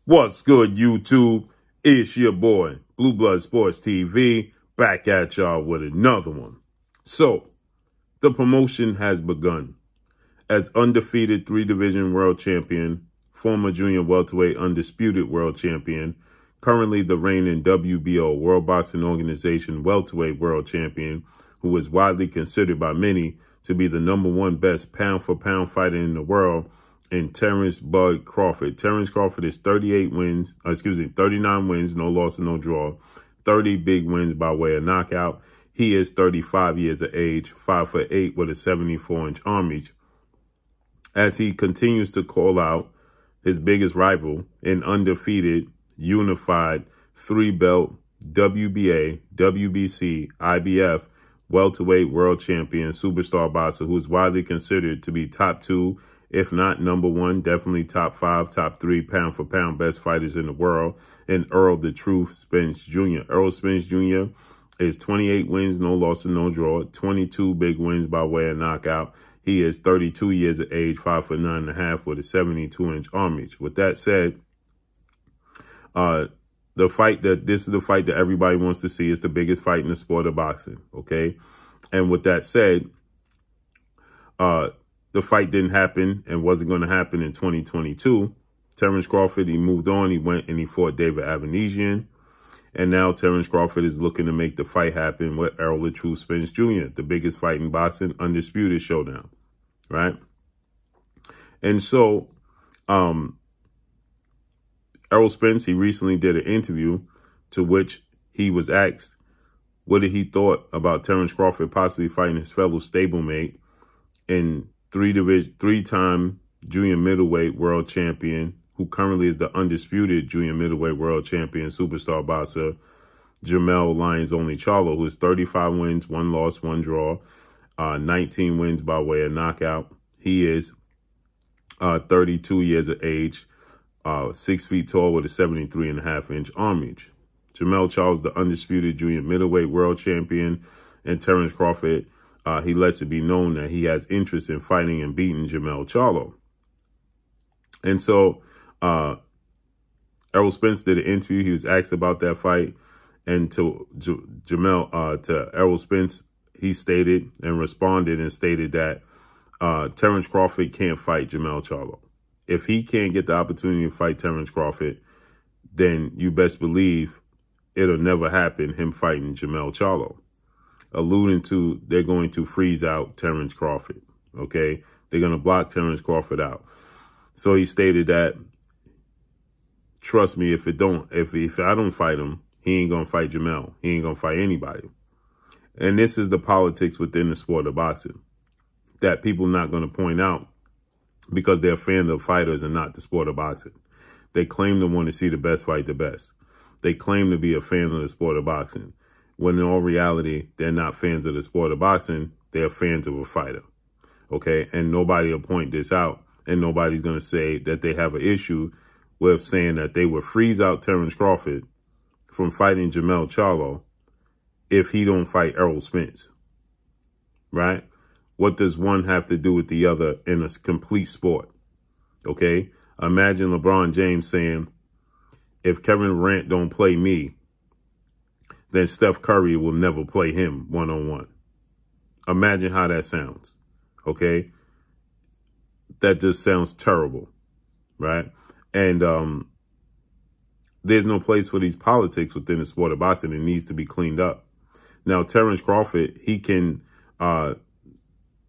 What's good, YouTube? It's your boy, Blue Blood Sports TV, back at y'all with another one. So, the promotion has begun. As undefeated 3-division world champion, former junior welterweight undisputed world champion, currently the reigning WBO, World Boxing Organization welterweight world champion, who is widely considered by many to be the #1 best pound-for-pound fighter in the world, and Terence Bud Crawford. Terence Crawford is 39 wins, no loss and no draw, 30 big wins by way of knockout. He is 35 years of age, 5'8" with a 74-inch arm reach. As he continues to call out his biggest rival, an undefeated, unified, 3-belt WBA, WBC, IBF, welterweight world champion, superstar boxer who is widely considered to be top 2, if not #1, definitely top 5, top 3 pound-for-pound best fighters in the world, and Errol the Truth Spence Jr. Errol Spence Jr. is 28 wins, no loss and no draw, 22 big wins by way of knockout. He is 32 years of age, 5'9.5" with a 72-inch arm reach. With that said, this is the fight that everybody wants to see. It's the biggest fight in the sport of boxing, okay? And with that said, the fight didn't happen and wasn't going to happen in 2022. Terence Crawford, he moved on. He went and he fought David Avanesian. And now Terence Crawford is looking to make the fight happen with Errol the Truth Spence Jr., the biggest fight in boxing, undisputed showdown, right? And so, Errol Spence, he recently did an interview to which he was asked what he thought about Terence Crawford possibly fighting his fellow stablemate in 3-time junior middleweight world champion, who currently is the undisputed junior middleweight world champion, superstar boxer, JERMELL Lions Only CHARLO, who is 35 wins, 1 loss, 1 draw, 19 wins by way of knockout. He is 32 years of age, 6 feet tall with a 73.5-inch arm reach. JERMELL CHARLO, the undisputed junior middleweight world champion, and Terence Crawford, he lets it be known that he has interest in fighting and beating JERMELL CHARLO. And so Errol Spence did an interview. He was asked about that fight. And to Errol Spence, he stated and responded and stated that Terence Crawford can't fight JERMELL CHARLO. If he can't get the opportunity to fight Terence Crawford, then you best believe it'll never happen, him fighting JERMELL CHARLO. Alluding to they're going to freeze out Terence Crawford, okay? They're going to block Terence Crawford out. So he stated that, trust me, if I don't fight him, he ain't going to fight JERMELL. He ain't going to fight anybody. And this is the politics within the sport of boxing that people not going to point out because they're fans of fighters and not the sport of boxing. They claim to want to see the best fight the best. They claim to be a fan of the sport of boxing, when in all reality, they're not fans of the sport of boxing. They're fans of a fighter, okay? And nobody will point this out, and nobody's going to say that they have an issue with saying that they would freeze out Terence Crawford from fighting JERMELL CHARLO if he don't fight Errol Spence, right? What does one have to do with the other in a complete sport, okay? Imagine LeBron James saying, if Kevin Durant don't play me, then Steph Curry will never play him one-on-one. Imagine how that sounds, okay? That just sounds terrible, right? And there's no place for these politics within the sport of boxing. It needs to be cleaned up. Now, Terence Crawford, he can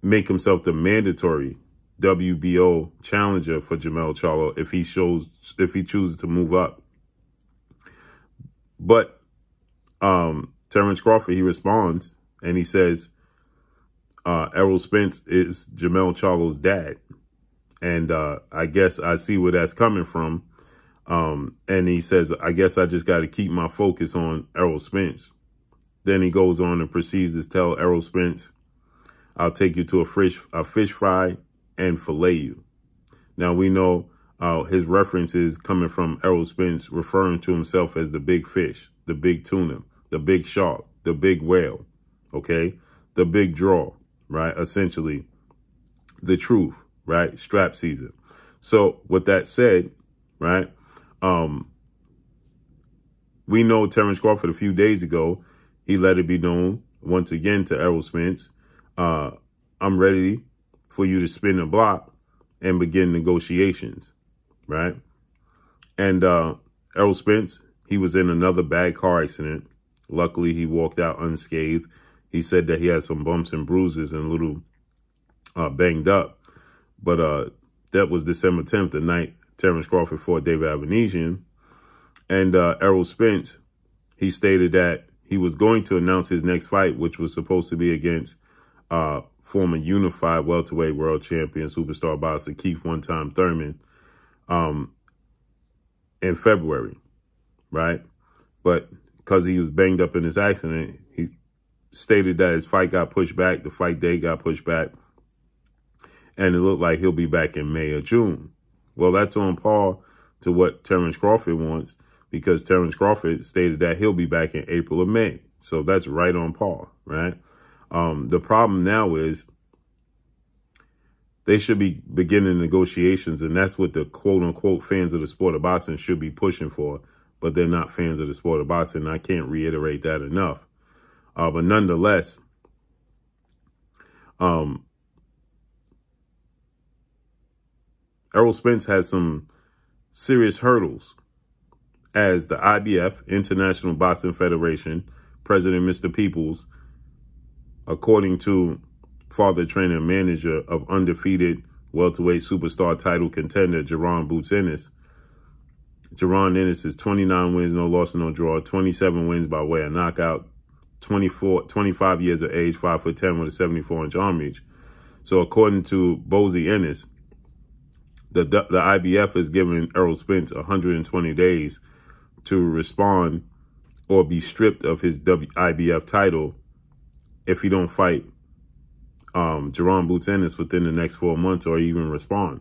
make himself the mandatory WBO challenger for JERMELL CHARLO if he chooses to move up. But Terence Crawford, he responds and he says, Errol Spence is JERMELL CHARLO's dad. And I guess I see where that's coming from. And he says, I guess I just got to keep my focus on Errol Spence. Then he goes on and proceeds to tell Errol Spence, I'll take you to a fish fry and fillet you. Now, we know his reference is coming from Errol Spence referring to himself as the big fish, the big tuna, the big shark, the big whale, okay? The big draw, right? Essentially, the truth, right? Strap season. So with that said, right, We know Terence Crawford a few days ago, he let it be known once again to Errol Spence, I'm ready for you to spin the block and begin negotiations, right? And Errol Spence, he was in another bad car accident. Luckily, he walked out unscathed. He said that he had some bumps and bruises and a little banged up. But that was December 10th, the night Terence Crawford fought David Avanesian. And Errol Spence, he stated that he was going to announce his next fight, which was supposed to be against former unified welterweight world champion, superstar boxer Keith one-time Thurman in February, right? But because he was banged up in his accident, he stated that his fight got pushed back, the fight date got pushed back, and it looked like he'll be back in May or June. Well, that's on par to what Terence Crawford wants, because Terence Crawford stated that he'll be back in April or May. So that's right on par, right? The problem now is they should be beginning negotiations, and that's what the quote-unquote fans of the sport of boxing should be pushing for, but they're not fans of the sport of boxing, and I can't reiterate that enough. But nonetheless, Errol Spence has some serious hurdles as the IBF, International Boxing Federation, President Mr. Peoples, according to father, trainer, and manager of undefeated welterweight superstar title contender Jaron Boots Ennis. Jaron Ennis is 29 wins, no loss, no draw, 27 wins by way of knockout, 25 years of age, 5'10" with a 74-inch arm reach. So according to Bozy Ennis, the IBF has given Errol Spence 120 days to respond or be stripped of his IBF title if he don't fight Jaron Boots Ennis within the next 4 months or even respond.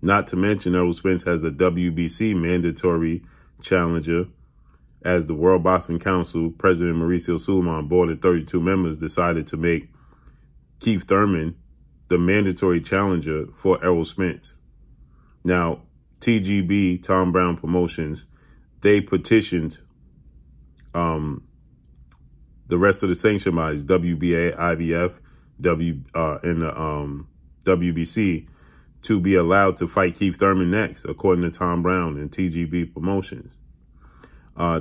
Not to mention, Errol Spence has the WBC mandatory challenger, as the World Boxing Council, President Mauricio Sulaiman, board of 32 members, decided to make Keith Thurman the mandatory challenger for Errol Spence. Now, TGB, Tom Brown Promotions, they petitioned the rest of the sanction bodies, WBA, IBF, and the WBC, to be allowed to fight Keith Thurman next, according to Tom Brown and TGB Promotions.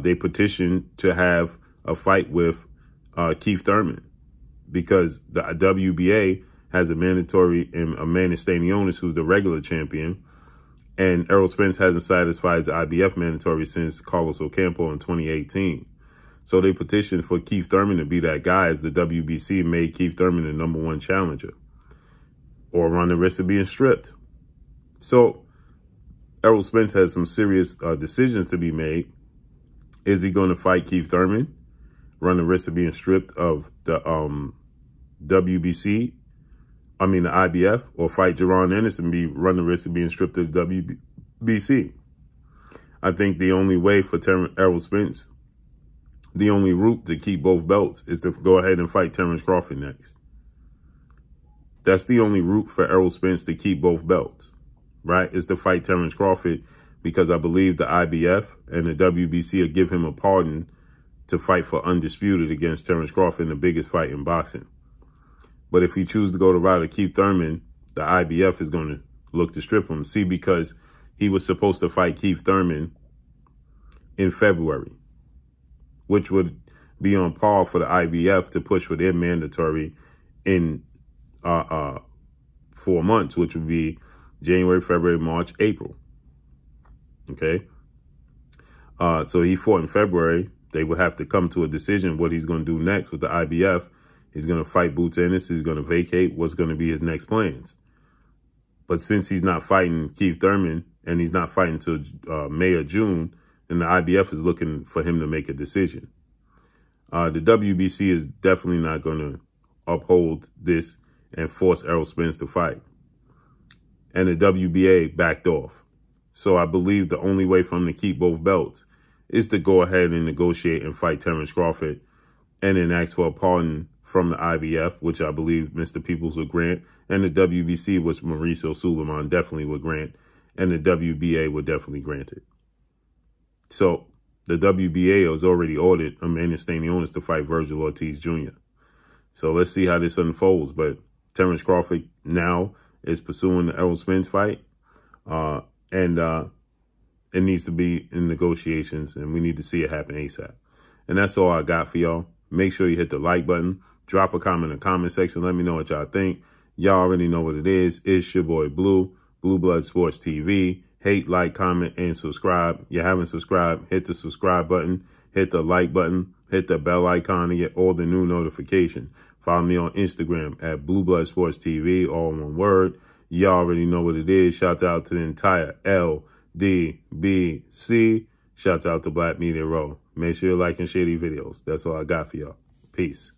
They petitioned to have a fight with Keith Thurman because the WBA has a mandatory Amanda Stanionis, who's the regular champion, and Errol Spence hasn't satisfied his IBF mandatory since Carlos Ocampo in 2018. So they petitioned for Keith Thurman to be that guy, as the WBC made Keith Thurman the #1 challenger, or run the risk of being stripped. So Errol Spence has some serious decisions to be made. Is he going to fight Keith Thurman, run the risk of being stripped of the the IBF, or fight Jaron Ennis and run the risk of being stripped of the WBC? I think the only way for Errol Spence, the only route to keep both belts, is to go ahead and fight Terence Crawford next. That's the only route for Errol Spence to keep both belts, right? Is to fight Terence Crawford, because I believe the IBF and the WBC will give him a pardon to fight for Undisputed against Terence Crawford in the biggest fight in boxing. But if he chooses to go the route of Keith Thurman, the IBF is going to look to strip him. See, because he was supposed to fight Keith Thurman in February, which would be on par for the IBF to push for their mandatory in 4 months, which would be January, February, March, April. Okay. So he fought in February. They would have to come to a decision what he's going to do next with the IBF. He's going to fight Boots Ennis. He's going to vacate. What's going to be his next plans? But since he's not fighting Keith Thurman and he's not fighting until May or June, then the IBF is looking for him to make a decision. The WBC is definitely not going to uphold this and force Errol Spence to fight. And the WBA backed off. So I believe the only way for him to keep both belts is to go ahead and negotiate and fight Terence Crawford, and then ask for a pardon from the IBF, which I believe Mr. Peoples would grant, and the WBC, which Mauricio Sulaiman definitely would grant, and the WBA would definitely grant it. So the WBA has already ordered Amanda Stanionis to fight Virgil Ortiz Jr. So let's see how this unfolds. But Terence Crawford now is pursuing the Errol Spence fight. And it needs to be in negotiations, and we need to see it happen ASAP. And that's all I got for y'all. Make sure you hit the like button. Drop a comment in the comment section. Let me know what y'all think. Y'all already know what it is. It's your boy Blue, Blue Blood Sports TV. Hate, like, comment, and subscribe. You haven't subscribed, hit the subscribe button. Hit the like button. Hit the bell icon to get all the new notifications. Follow me on Instagram at Blue Blood Sports TV, all one word. Y'all already know what it is. Shout out to the entire LDBC. Shout out to Black Media Row. Make sure you like and share these videos. That's all I got for y'all. Peace.